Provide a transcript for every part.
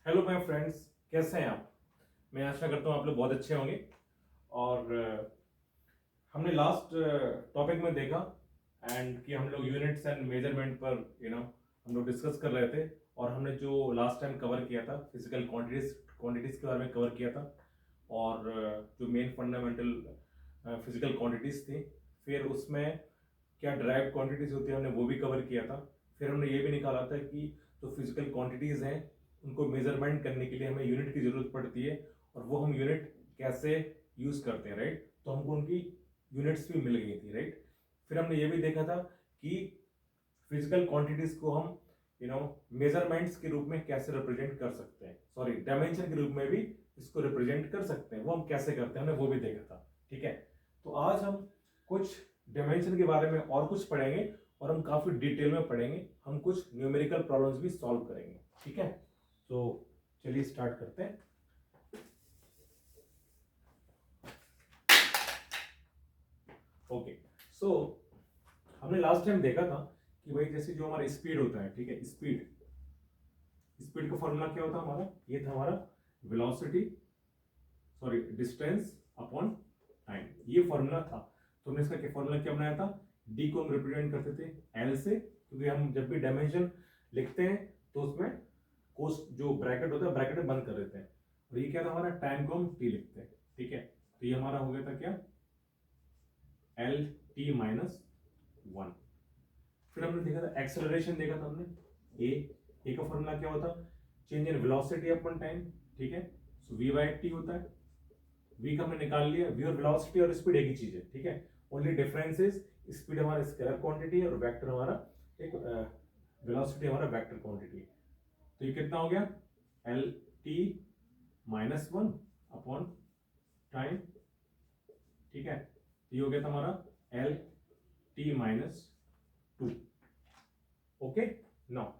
Hello my friends, कैसे हैं आप। मैं आशा करता हूँ आप लोग बहुत अच्छे होंगे। और हमने लास्ट टॉपिक में देखा एंड कि हम लोग यूनिट्स एंड मेजरमेंट पर हम लोग डिस्कस कर रहे थे। और हमने जो लास्ट टाइम कवर किया था फिजिकल क्वांटिटीज के बारे में कवर किया था। और जो मेन फंडामेंटल फिजिकल क्वांटिटीज थी, फिर उसमें क्या ड्राइव क्वांटिटीज होती है हमने वो भी कवर किया था। फिर हमने ये भी निकाला था कि जो फिजिकल क्वांटिटीज हैं उनको मेजरमेंट करने के लिए हमें यूनिट की जरूरत पड़ती है, और वो हम यूनिट कैसे यूज करते हैं, राइट। तो हमको उनकी यूनिट्स भी मिल गई थी, राइट। फिर हमने ये भी देखा था कि फिजिकल क्वांटिटीज को हम मेजरमेंट्स के रूप में कैसे रिप्रेजेंट कर सकते हैं, सॉरी डायमेंशन के रूप में भी इसको रिप्रेजेंट कर सकते हैं। वो हम कैसे करते हैं हमने वो भी देखा था, ठीक है। तो आज हम कुछ डायमेंशन के बारे में और कुछ पढ़ेंगे, और हम काफी डिटेल में पढ़ेंगे। हम कुछ न्यूमेरिकल प्रॉब्लम्स भी सॉल्व करेंगे, ठीक है। तो चलिए स्टार्ट करते हैं। ओके, सो हमने लास्ट टाइम देखा था कि भाई जैसे जो हमारा स्पीड होता है, ठीक है, स्पीड स्पीड का फॉर्मूला क्या होता है हमारा, ये था हमारा velocity, sorry distance upon time, ये फॉर्मूला था। तो हमने इसका क्या फॉर्मूला क्या बनाया था, डी को हम रिप्रेजेंट करते थे एल से, क्योंकि हम जब भी डायमेंशन लिखते हैं तो उसमें कोस जो ब्रैकेट होता है ब्रैकेट में बंद कर देते हैं। और ये क्या था हमारा, टाइम को हम टी लिखते हैं, ठीक है। तो ये हमारा हो गया था क्या, एल टी माइनस वन। फिर हमने देखा था एक्सेलरेशन, देखा था हमने ए का फॉर्मूला क्या होता, change in velocity upon time, ठीक है। सो वी बाई टी होता है, वी का हमने निकाल लिया। वी और वेलोसिटी और स्पीड एक ही चीज है, ठीक है। ओनली डिफरेंस इज स्पीड हमारा स्केलर क्वांटिटी है और वेक्टर हमारा एक वेलोसिटी हमारा वेक्टर क्वांटिटी है। तो ये कितना हो गया, L T minus one upon time, ठीक है। तो ये हो गया था हमारा L T minus to. Okay, now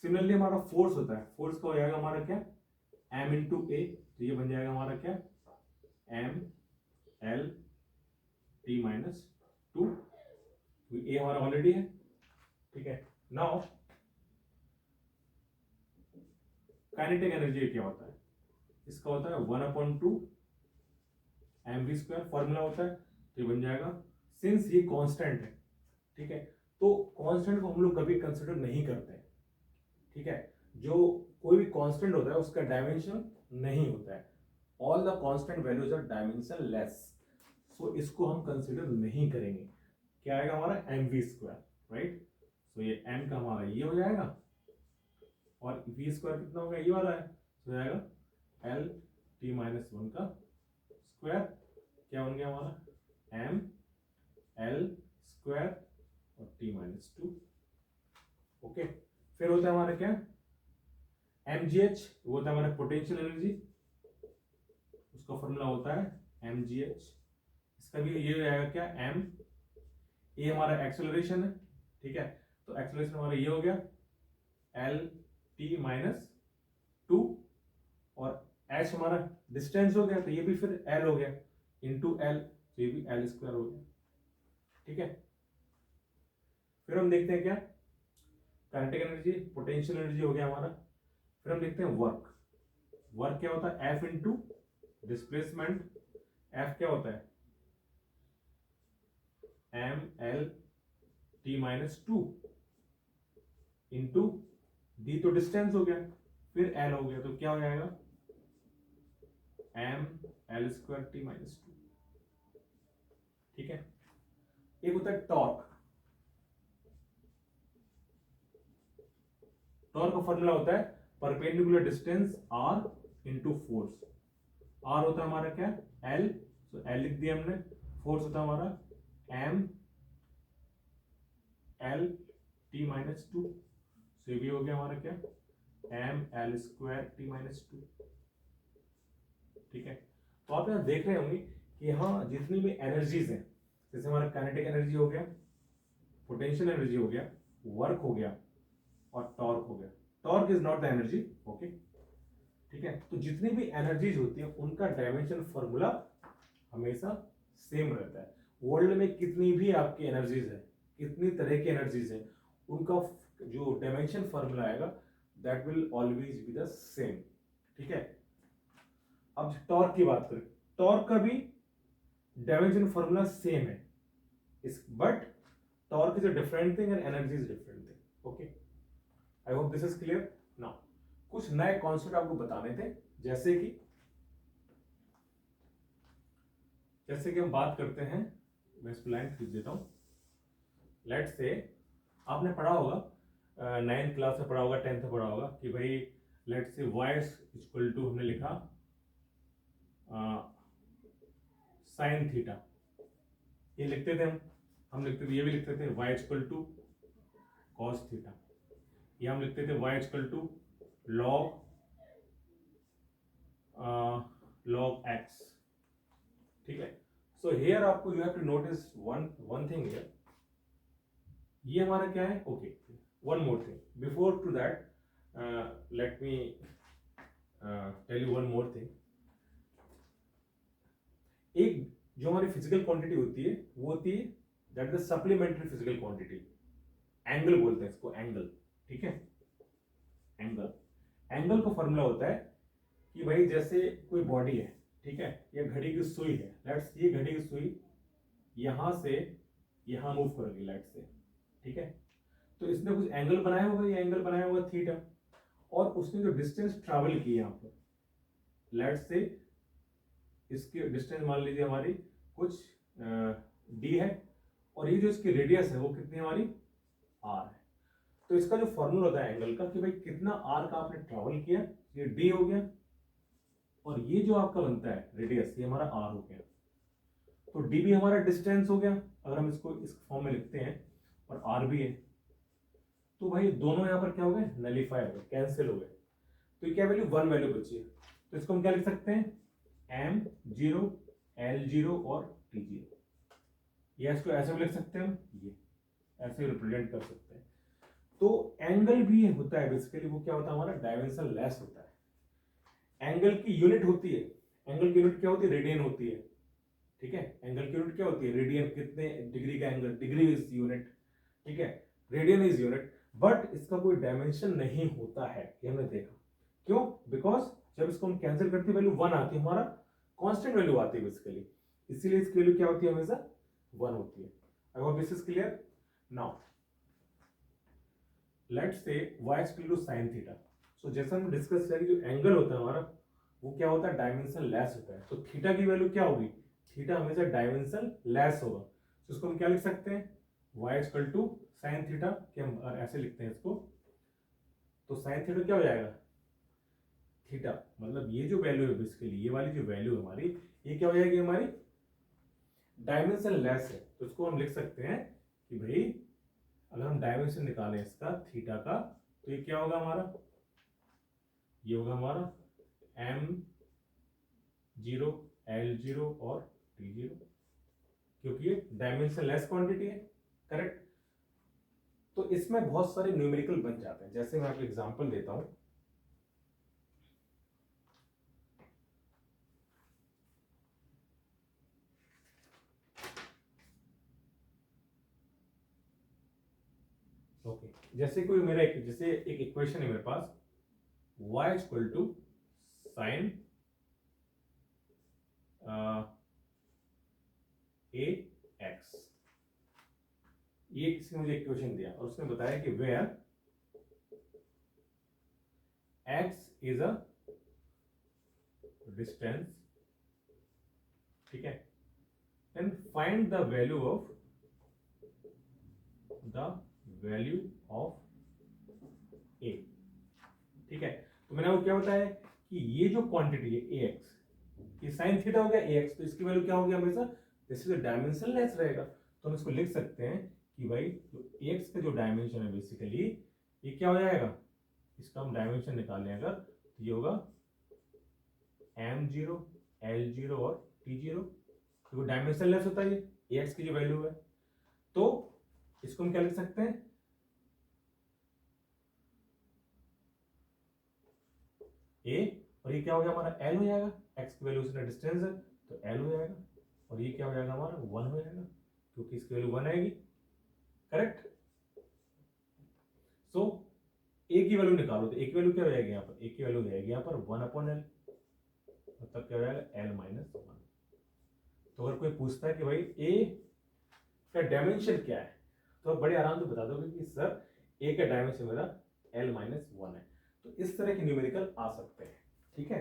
similarly हमारा फोर्स होता है, फोर्स का हो जाएगा हमारा क्या, एम इंटू ए। तो ये बन जाएगा हमारा क्या, M L T minus two. ए हमारा ऑलरेडी है, ठीक है। नाउ काइनेटिक एनर्जी क्या होता है, इसका होता है one upon two M V square, formula होता है। तो ये बन जाएगा, सिंस ये कांस्टेंट है, ठीक है, तो कांस्टेंट को हम लोग कभी कंसिडर नहीं करते हैं, ठीक है। जो कोई भी कांस्टेंट होता है उसका डायमेंशन नहीं होता है, all the constant values are dimension लेस। सो इसको हम कंसिडर नहीं करेंगे। क्या आएगा हमारा, M V square, right. So ये एम का हमारा ये हो जाएगा, और वी स्क्वायर कितना होगा, ये वाला है, तो हो जाएगा एल टी माइनस वन का स्क्वायर। क्या बन गया हमारा, एम एल स्क्वायर और टी माइनस टू। ओके, फिर होता है हमारा क्या, एम जी एच, वो होता है हमारा पोटेंशियल एनर्जी, उसका फॉर्मूला होता है एम जी एच। इसका भी ये हो जाएगा क्या, एम ए हमारा एक्सेलरेशन है, ठीक है। तो एक्सेलरेशन हमारा ये हो गया एल टी माइनस टू, और एच हमारा डिस्टेंस हो गया, तो ये भी फिर एल हो गया इंटू एल, तो ये भी एल स्क्वायर हो गया, ठीक है। फिर हम देखते हैं क्या, काइनेटिक एनर्जी पोटेंशियल एनर्जी हो गया हमारा। फिर हम देखते हैं वर्क, वर्क क्या होता है, एफ इंटू डिस्प्लेसमेंट। एफ क्या होता है, M L T minus two into D, तो डिस्टेंस हो गया, फिर एल हो गया, तो क्या हो जाएगा, M L square T minus two, ठीक है। एक होता है टॉर्क, टॉर्क का फॉर्मूला होता है perpendicular distance R into force. R होता है हमारा क्या, एल, तो एल लिख दिया हमने। फोर्स होता है हमारा M L T minus two, so ये भी हो गया हमारा क्या, M L square T minus two, ठीक है। तो आप यहां देख रहे होंगे कि यहाँ जितनी भी एनर्जीज हैं, जैसे हमारा काइनेटिक एनर्जी हो गया, पोटेंशियल एनर्जी हो गया, वर्क हो गया, और टॉर्क हो गया। Torque is not the energy, okay, ठीक है। तो जितनी भी एनर्जीज होती है उनका डायमेंशन फॉर्मूला हमेशा सेम रहता है। वर्ल्ड में कितनी भी आपकी एनर्जीज है, कितनी तरह की एनर्जीज है, उनका जो डायमेंशन फॉर्मूला आएगा that will always be the same, ठीक है। अब टॉर्क की बात करें, टॉर्क का भी डायमेंशन फॉर्मूला सेम है, इस but torque is a different thing and energy is different thing. Okay, I hope this is clear. Now कुछ नए कॉन्सेप्ट आपको बताने थे, जैसे कि हम बात करते हैं, मैं इसको लाइन खींच देता हूं। लेट्स से आपने पढ़ा होगा, 9th क्लास में पढ़ा होगा, 10th में पढ़ा होगा कि भाई let's say y equal to हमने लिखा साइन थीटा, ये लिखते थे हम लिखते थे, ये भी लिखते थे y equal to cos theta, ये हम लिखते थे y equal to log x। ठीक है। सो हियर आपको you have to notice one thing here, ये हमारा क्या है। Okay, one more thing before to that, let me tell you one more thing. एक जो हमारी फिजिकल क्वांटिटी होती है वो होती है that is supplementary physical quantity, angle बोलते हैं इसको, एंगल। ठीक है, एंगल का फॉर्मूला होता है कि भाई जैसे कोई बॉडी है, ठीक है, या घड़ी की सुई है, लेट्स ये घड़ी की सुई यहां से यहां मूव करेगी लेट्स से, ठीक है, तो इसने कुछ एंगल बनाया होगा, ये एंगल बनाया होगा थीटा, और उसने जो डिस्टेंस ट्रैवल की यहाँ पर, लेट्स से इसकी डिस्टेंस मान लीजिए हमारी कुछ डी है, और ये जो इसकी रेडियस है वो कितनी हमारी आर है। तो इसका जो फॉर्मूला होता है एंगल का कि भाई कितना आर का आपने ट्रैवल किया, ये डी हो गया, और ये जो आपका बनता है रेडियस, ये हमारा आर हो गया। तो डी भी हमारा डिस्टेंस हो गया अगर हम इसको इस फॉर्म में लिखते हैं, और आर भी है, तो भाई दोनों यहां पर क्या हो गए, नलीफाई हो गए, कैंसिल हो गए। तो ये क्या वैल्यू, वन वैल्यू बची है। तो इसको हम क्या लिख सकते हैं, m0 l0 और t0, या इसको ऐसे भी लिख सकते हैं हम, ये ऐसे रिप्रेजेंट कर सकते हैं। तो एंगल भी होता है बेसिकली, वो क्या होता है हमारा, डायमेंशन लेस होता है। एंगल की यूनिट होती है, एंगल की यूनिट क्या होती है, रेडियन होती है। ठीक है, एंगल की यूनिट क्या होती है, रेडियन, कितने डिग्री का एंगल, डिग्री इज यूनिट। ठीक है, रेडियन इज यूनिट, बट इसका कोई डायमेंशन नहीं होता है, ये हमने देखा। क्यों, बिकॉज जब इसको हम कैंसिल करते हैं वैल्यू वन आती है, हमारा कांस्टेंट वैल्यू आती है बेसिकली, इसीलिए इसकी वैल्यू क्या होती है, हमेशा वन होती है। I hope this is clear. Now let's say y equal to sin theta. So जैसा हमने डिस्कस किया कि जो एंगल होता है हमारा वो क्या होता है, डायमेंशन लेस होता है। तो थीटा की वैल्यू क्या होगी, थीटा हमेशा डायमेंशन लेस होगा। तो इसको हम क्या लिख सकते हैं, y equal to sin theta, कि हम ऐसे लिखते हैं इसको। तो sin थीटा क्या हो जाएगा, थीटा मतलब ये जो वैल्यू है बेसिकली, ये वाली जो वैल्यू है हमारी, ये क्या हो जाएगी हमारी, डायमेंशन लेस है। तो इसको हम लिख सकते हैं कि भाई अगर हम डायमेंशन निकालें इसका थीटा का, तो ये क्या होगा हमारा, ये होगा हमारा m0 l0 और t0, क्योंकि ये डायमेंशन लेस क्वांटिटी है। करेक्ट। तो इसमें बहुत सारे न्यूमेरिकल बन जाते हैं, जैसे मैं आपको एग्जांपल देता हूं। ओके, जैसे कोई मेरा जैसे एक इक्वेशन है मेरे पास, y equal to sine A X, ये किसी ने मुझे इक्वेशन दिया और उसने बताया कि where x is a distance, ठीक है, then find the value of A. ठीक है, तो मैंने आपको क्या बताया कि ये जो क्वांटिटी है ए एक्स, ये साइन थीटा हो गया ए एक्स, तो इसकी वैल्यू क्या होगी हमेशा, दिस इज डायमेंशन लेस रहेगा। तो हम इसको लिख सकते हैं कि भाई जो ए एक्स का जो डायमेंशन है बेसिकली, ये क्या हो जाएगा, इसका हम डायमेंशन निकालें अगर, तो ये होगा m0 l0 और t0, क्योंकि डायमेंशन लेस होता है ये ए एक्स की जो वैल्यू है। तो इसको हम क्या लिख सकते हैं, ए, और ये क्या हो गया हमारा एल हो जाएगा, एक्स की वैल्यू उसने डिस्टेंस है तो एल हो जाएगा, और ये क्या हो जाएगा हमारा वन हो जाएगा, क्योंकि इसकी वैल्यू वन आएगी। करेक्ट। सो ए की वैल्यू निकालो तो ए की वैल्यू क्या हो जाएगी यहाँ पर, ए की वैल्यू हो जाएगी यहाँ पर 1/L, मतलब क्या हो जाएगा L - 1। तो अगर कोई पूछता है कि भाई ए का डायमेंशन क्या है, तो आप बड़े आराम से बता दोगे कि सर ए का डायमेंशन मेरा L - 1 है। तो इस तरह के न्यूमेरिकल आ सकते हैं, ठीक है।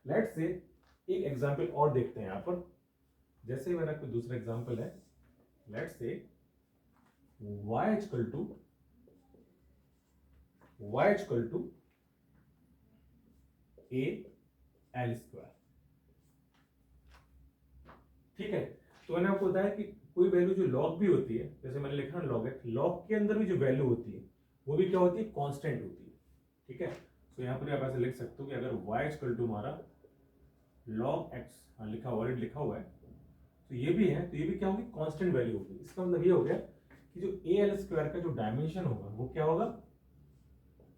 लेट्स से एक एग्जांपल और देखते हैं यहाँ पर। जैसे मेरा कोई दूसरा एग्जांपल है, let's say y equal to a L square, ठीक है। तो मैंने आपको बताया कि कोई वैल्यू जो लॉग भी होती है, जैसे मैंने लिखा ना लॉग एक्स, लॉग के अंदर भी जो वैल्यू होती है वो भी क्या होती है, कांस्टेंट होती है, ठीक है। तो यहाँ पर आप ऐसे लिख सकते हो कि अगर y इक्वल टू हमारा log x, लिखा वर्ड लिखा हुआ है, तो ये भी है, तो ये भी क्या होगी, कांस्टेंट वैल्यू होगी। इसका मतलब ये हो गया कि जो a L स्क्वायर का जो डायमेंशन होगा वो क्या होगा,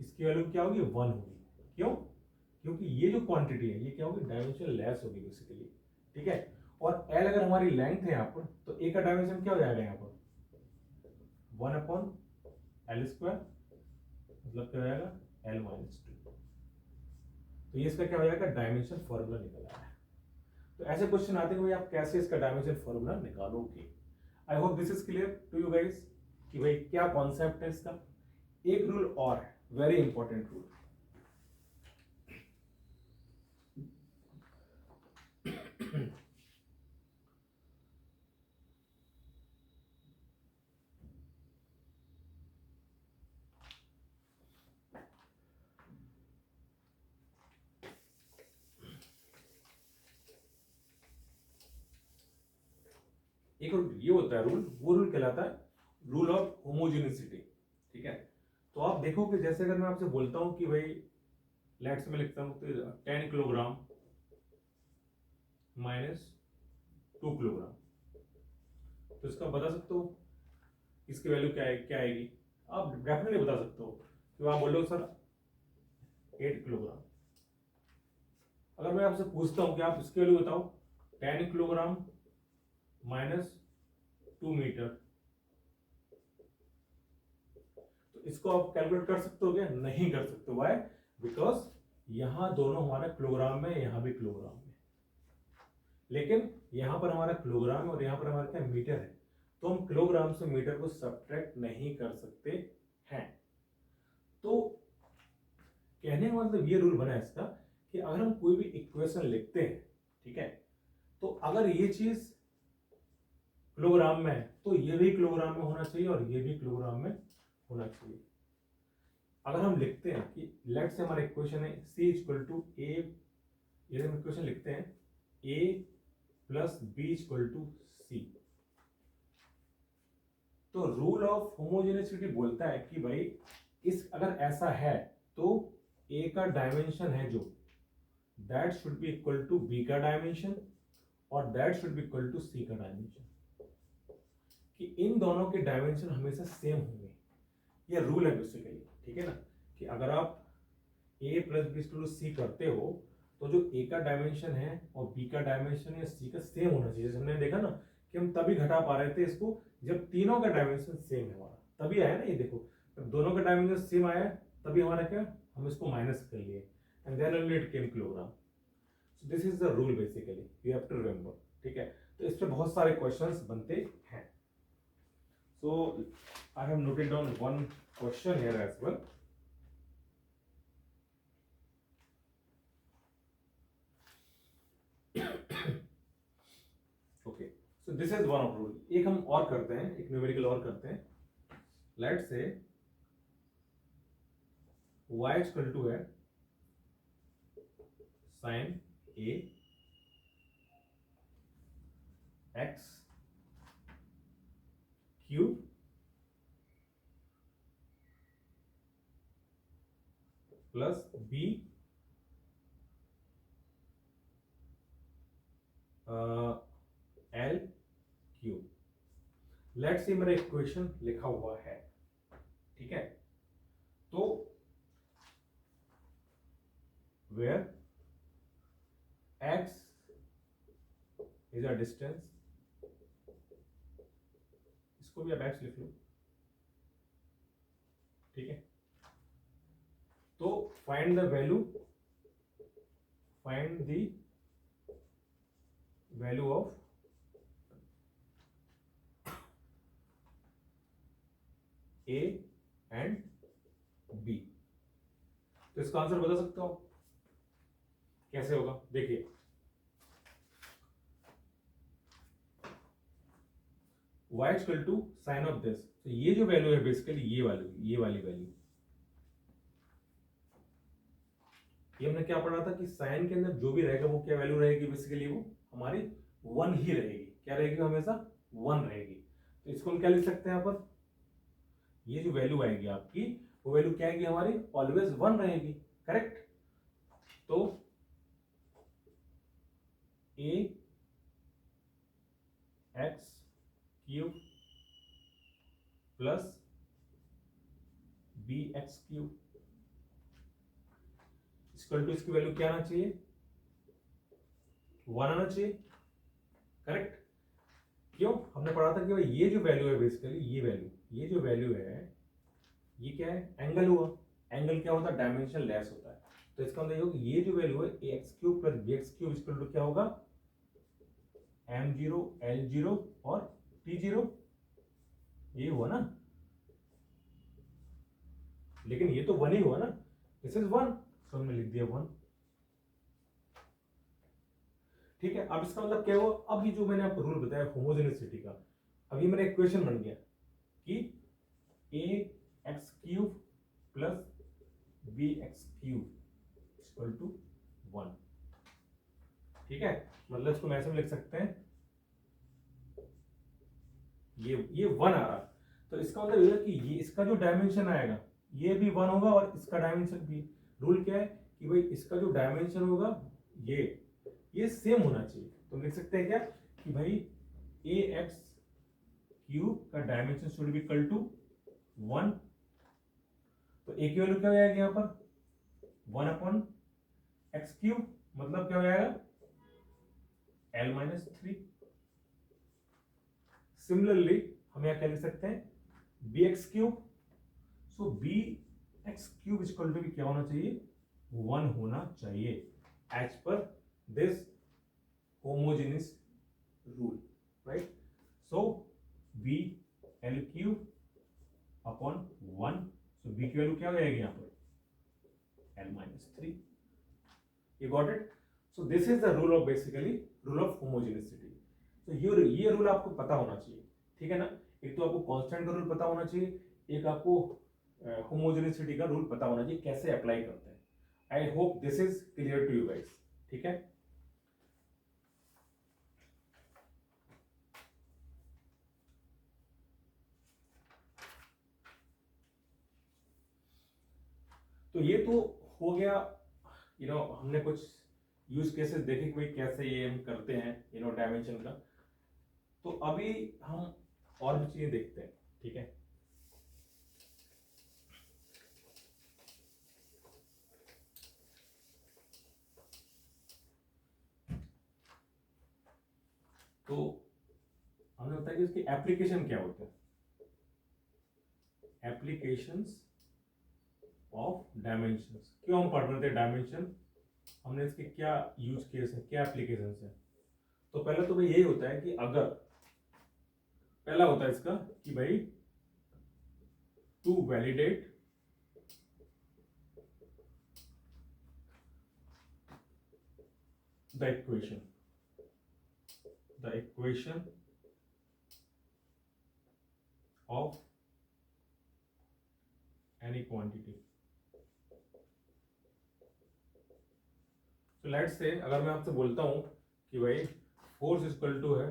इसकी वैल्यू क्या होगी, 1 होगी। क्यों, क्योंकि ये जो क्वांटिटी है ये क्या होगी, डायमेंशन लेस होगी बेसिकली, ठीक है। और L अगर हमारी लेंथ है यहाँ पर, तो a का डायमेंशन क्या हो जाएगा यहाँ पर 1/L स्क्वायर, मतलब क्या हो जाएगा L - 2। तो ये इसका क्या हो जाएगा, डायमेंशन फॉर्मूला निकल आया है। तो ऐसे क्वेश्चन आते हैं भाई आप कैसे इसका डायमेंशन फॉर्मूला निकालोगे। I hope this is clear to you guys कि भाई क्या कॉन्सेप्ट है इसका। एक रूल और है, वेरी इंपॉर्टेंट रूल। एक ये होता है रूल, वो रूल कहलाता है रूल ऑफ होमोजेनिसिटी, ठीक है। तो आप देखो कि जैसे अगर मैं आपसे बोलता हूं कि भाई लेट्स में लिखता हूं 10 किलोग्राम माइनस 2 किलोग्राम, तो इसका बता सकते हो इसकी वैल्यू क्या है, क्या आएगी, आप डेफिनेटली बता सकते हो। तो आप बोलो सर 8 किलोग्राम। अगर मैं आपसे पूछता हूं कि आप इसकी वैल्यू बताओ 10 किलोग्राम माइनस 2 मीटर, तो इसको आप कैलकुलेट कर सकते हो क्या, नहीं कर सकते। व्हाई, बिकॉज यहां दोनों हमारा किलोग्राम में, यहां भी किलोग्राम में, लेकिन यहां पर हमारा किलोग्राम और यहां पर हमारा क्या मीटर है, तो हम किलोग्राम से मीटर को सब्ट्रैक्ट नहीं कर सकते हैं। तो कहने का मतलब ये रूल बना है इसका कि अगर हम कोई भी इक्वेशन लिखते हैं, ठीक है, तो अगर ये चीज किलोग्राम में है तो ये भी किलोग्राम में होना चाहिए और ये भी किलोग्राम में होना चाहिए। अगर हम लिखते हैं कि लेट से हमारा इक्वेशन है c इक्वल टू ए, ये हम इक्वेशन लिखते हैं a plus b equal to c, तो रूल ऑफ होमोजेनिसिटी बोलता है कि भाई इस अगर ऐसा है तो a का डायमेंशन है जो, that should be equal to b का डायमेंशन और that should be equal to c का डायमेंशन, कि इन दोनों के डायमेंशन हमेशा सेम होंगे। ये रूल है बेसिकली, ठीक है ना, कि अगर आप a प्लस बी टू सी करते हो तो जो a का डायमेंशन है और b का डायमेंशन या c का सेम होना चाहिए। जैसे हमने देखा ना कि हम तभी घटा पा रहे थे इसको जब तीनों का डायमेंशन सेम है हमारा, तभी आया ना। ये देखो जब दोनों का डायमेंशन सेम आया तभी हमारा क्या, हम इसको माइनस कर लिए and then only it came kilogram. So this is the rule basically, you have to remember, ठीक है। तो इस पे बहुत सारे क्वेश्चंस बनते हैं। So I have noted down one question here as well. Okay, so this is one of rule. एक हम और करते हैं, एक न्यूमेरिकल और करते हैं। Let's say y equal to है sine a x cube plus b l cube. Let's say मेरा इक्वेशन लिखा हुआ है, ठीक है। तो where x is a distance, इसको भी आप x लिख लो, ठीक है। Find the value of A and B. तो इसका आंसर बता सकते हो कैसे होगा? देखिए, y equal to sine of this, तो ये जो वैल्यू है बेसिकली ये वाली वैल्यू, ये हमने क्या पढ़ा था कि साइन के अंदर जो भी रहेगा वो क्या वैल्यू रहेगी, बेसिकली वो हमारी 1 ही रहेगी। क्या रहेगी? हमेशा 1 रहेगी। तो इसको हम क्या लिख सकते हैं यहाँ पर, ये जो वैल्यू आएगी आपकी वो वैल्यू क्या आएगी हमारी, ऑलवेज 1 रहेगी। करेक्ट? तो A X cube plus B X cube equal to, इसकी वैल्यू क्या आना चाहिए, 1 आना चाहिए। करेक्ट? क्यों? हमने पढ़ा था कि भाई ये जो वैल्यू है बेसिकली, ये जो वैल्यू है ये क्या है, एंगल हुआ। एंगल क्या होता है, डायमेंशन लेस होता है। तो इसका मतलब ये होगा ये जो वैल्यू है A X cube plus B X cube equal to क्या होगा, m0 l0 और t0, ये हुआ ना। लेकिन ये तो 1 ही हुआ ना, दिस इज 1, सो हमने लिख दिया 1। ठीक है? अब इसका मतलब क्या हुआ, अब ये जो मैंने आपको रूल बताया होमोजेनिसिटी का, अब ये मेरा इक्वेशन बन गया कि A X cube plus B X cube equal to 1। ठीक है? मतलब इसको मैं ऐसे में लिख सकते हैं, ये 1 आ रहा, तो इसका मतलब ये कि ये इसका जो डायमेंशन आएगा ये भी 1 होगा और इसका डायमेंशन भी। रूल क्या है कि भाई इसका जो डायमेंशन होगा ये सेम होना चाहिए। तो लिख सकते हैं क्या कि भाई ए एक्स क्यूब का dimension should be equal to 1। तो ए की वैल्यू क्या हो जाएगी यहाँ पर, 1 अपॉन एक्स क्यूब, मतलब क्या हो जाएगा l-3। सिमिलरली हम यहाँ क्या लिख सकते हैं, B X cube, so B X cube equal to भी क्या होना चाहिए, 1 होना चाहिए, as per this homogeneous rule, right? So b l cube upon 1, so b की वैल्यू क्या हो जाएगी यहाँ पर, l-3। You got it? So this is the rule of basically rule of homogeneity. So ये रूल आपको पता होना चाहिए। ठीक है ना? एक तो आपको कांस्टेंट का रूल पता होना चाहिए, एक आपको होमोजेनिसिटी का रूल पता होना चाहिए, कैसे अप्लाई करते हैं। I hope this is clear to you guys. ठीक है? तो ये तो हो गया, हमने कुछ यूज केसेस देखे कि भाई कैसे ये हम करते हैं डायमेंशन का। तो अभी हम और भी चीजें देखते हैं। ठीक है? तो हमने बताया कि इसकी एप्लीकेशन क्या होते हैं, एप्लीकेशंस ऑफ डायमेंशंस। क्यों हम पढ़ रहे थे डायमेंशन, हमने इसके क्या यूज केस है, क्या एप्लीकेशंस है। तो पहले तो भाई यही होता है कि अगर पहला होता है इसका कि भाई to validate the equation of any quantity. तो लेट्स से अगर मैं आपसे बोलता हूं कि भाई फोर्स इक्वल टू है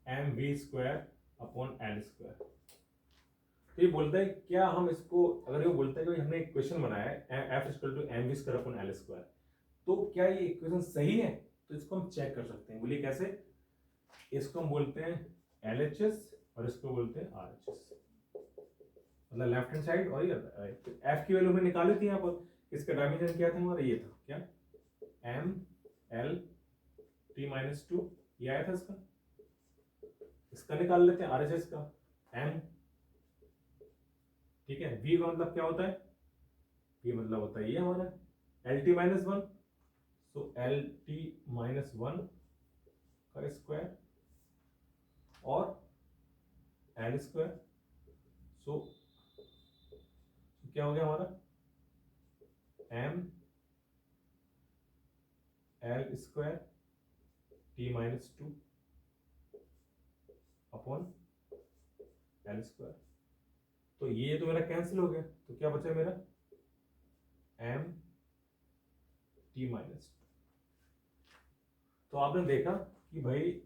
mv² अपॉन l², तो ये बोलता है क्या हम इसको, अगर ये बोलता है कि हमने इक्वेशन बनाया है f equal to mv² upon l², तो क्या ये इक्वेशन सही है? तो इसको हम चेक कर सकते हैं। बोलिए कैसे? इसको हम बोलते हैं LHS और इसको बोलते हैं RHS, मतलब लेफ्ट हैंड साइड और ये f की वैल्यू में निकाली थी यहाँ पर। इसका डायमेंशन क्या था हमारा, ये था क्या, m l t-2, ये आया था इसका। इसका निकाल लेते हैं RHS का, m, ठीक है। v का मतलब क्या होता है, ये मतलब होता है ये हमारा L T minus one, so L T minus one का स्क्वायर और एल स्क्वायर, सो क्या हो गया हमारा M L square T minus two upon L square. तो ये तो मेरा कैंसिल हो गया, तो क्या बचा मेरा एम टी माइनस टू। तो आपने देखा कि भाई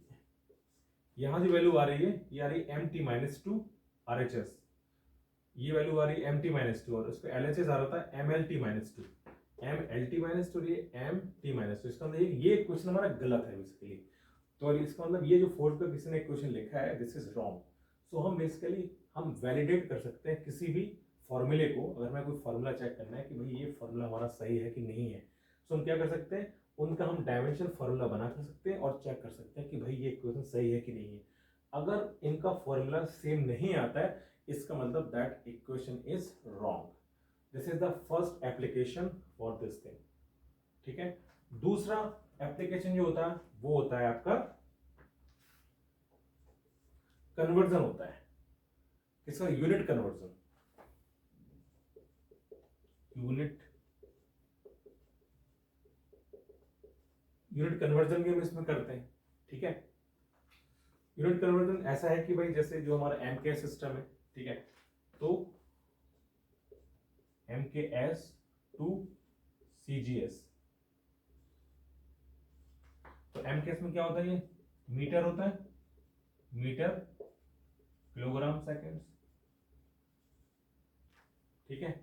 यहां जो वैल्यू आ रही है ये आ रही है M T minus two R H S, ये वैल्यू आ रही है एम टी माइनस टू, और उसको एल एच एस आ रहा था M L T minus two, M L T minus two, ये एम टी माइनस टू। इसका मतलब ये क्वेश्चन हमारा गलत है बेसिकली। तो इसका मतलब ये जो फोर्थ पे किसी ने क्वेश्चन लिखा है दिस इज रॉन्ग। सो हम बेसिकली हम वैलिडेट कर सकते हैं किसी भी फॉर्मूले को। अगर मैं कोई फॉर्मूला चेक करना है कि भाई ये फॉर्मूला हमारा सही है कि नहीं है, तो हम क्या कर सकते हैं, उनका हम डायमेंशन फॉर्मूला बना कर सकते हैं और चेक कर सकते हैं कि भाई ये इक्वेशन सही है कि नहीं है। अगर इनका फॉर्मूला सेम नहीं आता है, इसका मतलब that equation is wrong. This is the first application for this thing, ठीक है। दूसरा एप्लीकेशन जो होता है वो होता है आपका कन्वर्जन होता है। इसका यूनिट कन्वर्जन, यूनिट कन्वर्जन भी हम इसमें करते हैं, ठीक है। यूनिट कन्वर्जन ऐसा है कि भाई जैसे जो हमारा एम के सिस्टम है, ठीक है, तो M K S to C G S. तो एम के एस में क्या होता है, ये मीटर होता है, मीटर किलोग्राम सेकेंड्स, ठीक है।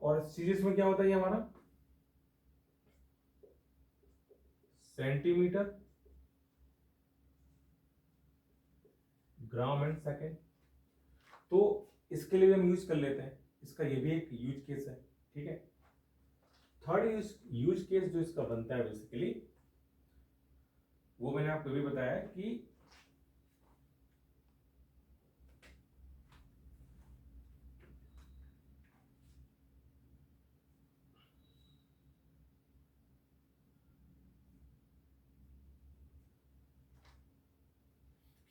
और सीरीज में क्या होता है ये हमारा सेंटीमीटर ग्राम एंड सेकेंड। तो इसके लिए हम यूज कर लेते हैं, इसका ये भी एक यूज केस है, ठीक है। थर्ड यूज केस जो इसका बनता है बेसिकली, वो मैंने आपको भी बताया कि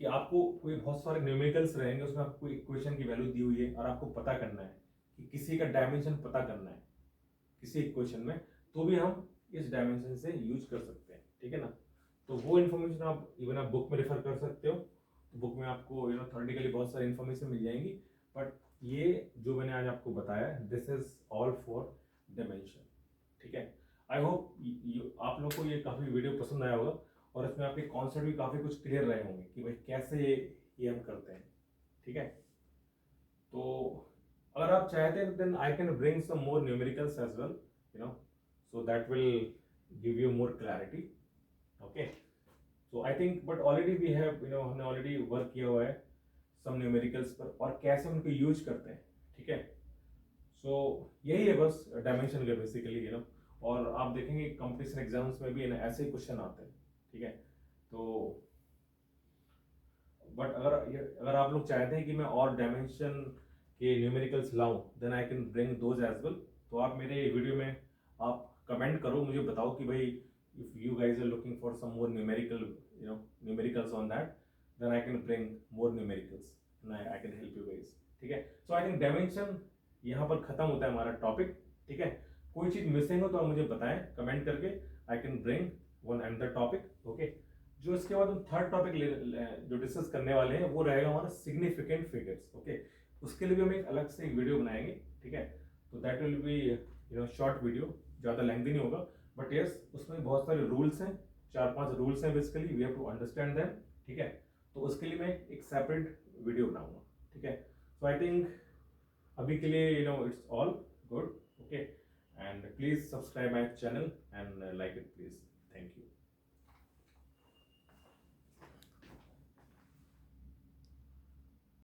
आपको कोई बहुत सारे न्यूमेरिकल्स रहेंगे, उसमें आपको इक्वेशन की वैल्यू दी हुई है और आपको पता करना है कि किसी का डायमेंशन पता करना है किसी इक्वेशन में, तो भी हम इस डायमेंशन से यूज कर सकते हैं, ठीक है ना। तो वो इन्फॉर्मेशन आप इवन आप बुक में रेफर कर सकते हो, तो बुक में आपको थ्योरेटिकली बहुत सारी इन्फॉर्मेशन मिल जाएंगी। बट ये जो मैंने आज आपको बताया this is all for dimension, ठीक है। आई होप आप लोग को ये काफ़ी वीडियो पसंद आया होगा और इसमें आपके कॉन्सेप्ट भी काफ़ी कुछ क्लियर रहे होंगे कि भाई कैसे ये हम करते हैं, ठीक है। तो अगर आप चाहते हैं then I can bring some more numericals as well, so that will give you more clarity, okay। so I think but already we have हमने already वर्क किया हुआ है some न्यूमेरिकल्स पर और कैसे उनको यूज करते हैं, ठीक है। so यही है बस डायमेंशन का बेसिकली और आप देखेंगे कंपटीशन एग्जाम्स में भी ऐसे ही क्वेश्चन आते हैं, ठीक है। तो बट अगर आप लोग चाहते हैं कि मैं और डायमेंशन के न्यूमेरिकल्स लाऊं then I can bring those as well. तो आप मेरे वीडियो में आप कमेंट करो, मुझे बताओ कि भाई if you guys are looking for some more numericals on that, then I can bring more numericals and I can help you guys, ठीक है। सो आई थिंक डायमेंशन यहाँ पर खत्म होता है हमारा टॉपिक, ठीक है। कोई चीज मिसिंग हो तो आप मुझे बताएं कमेंट करके, आई can bring one another topic, okay. जो इसके बाद हम थर्ड टॉपिक जो डिस्कस करने वाले हैं वो रहेगा हमारा सिग्निफिकेंट फिगर्स, ओके। उसके लिए भी हम एक अलग से एक वीडियो बनाएंगे, ठीक है। तो that will be short video, ज़्यादा लेंथी नहीं होगा, बट यस उसमें बहुत सारे रूल्स हैं, 4-5 रूल्स हैं basically, we have to understand them, ठीक है। तो उसके लिए मैं एक सेपरेट वीडियो बनाऊंगा, ठीक है। सो आई थिंक अभी के लिए it's all good, okay. And please subscribe my channel and like it please, thank you.